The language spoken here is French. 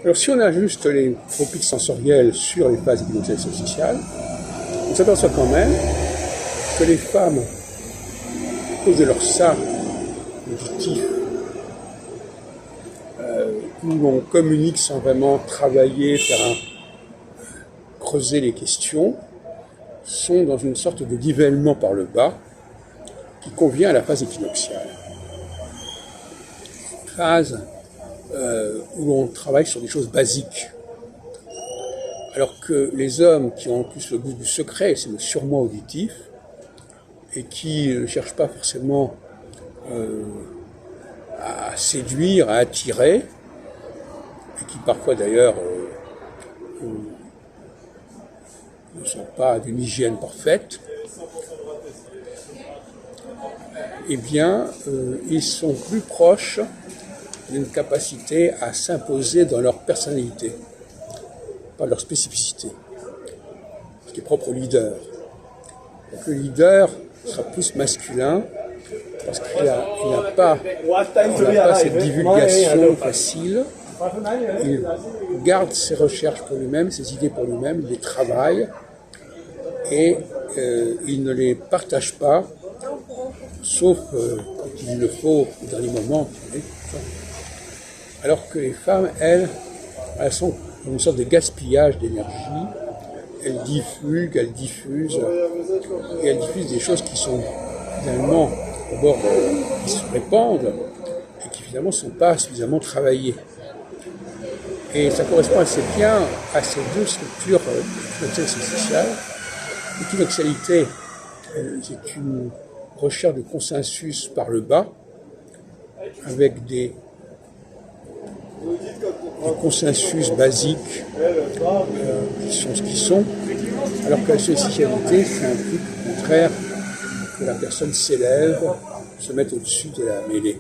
Alors si on ajuste les tropiques sensoriels sur les phases équinoxiales et solsticiales, on s'aperçoit quand même que les femmes, à cause de leur sac auditif, où on communique sans vraiment travailler, creuser les questions, sont dans une sorte de nivellement par le bas qui convient à la phase équinoxiale. Phase où on travaille sur des choses basiques. Alors que les hommes qui ont plus le goût du secret, c'est le surmoi auditif, et qui ne cherchent pas forcément à séduire, à attirer, et qui parfois d'ailleurs ne sont pas d'une hygiène parfaite, eh bien, ils sont plus proches d'une capacité à s'imposer dans leur personnalité, pas leur spécificité, ce qui est propre au leader. Donc le leader sera plus masculin parce qu'il n'a pas cette divulgation facile. Il garde ses recherches pour lui-même, ses idées pour lui-même, il les travaille et il ne les partage pas, sauf quand il le faut au dernier moment. Alors que les femmes, elles sont dans une sorte de gaspillage d'énergie. Elles divulguent, elles diffusent, et elles diffusent des choses qui sont finalement, d'abord, qui se répandent, et qui finalement ne sont pas suffisamment travaillées. Et ça correspond assez bien à ces deux structures équinoxiale et solsticiale. L'équinoxialité, c'est une recherche de consensus par le bas, avec des consensus basiques qui sont ce qu'ils sont, alors que la solsticialité, c'est un truc au contraire que la personne s'élève, se mette au-dessus de la mêlée.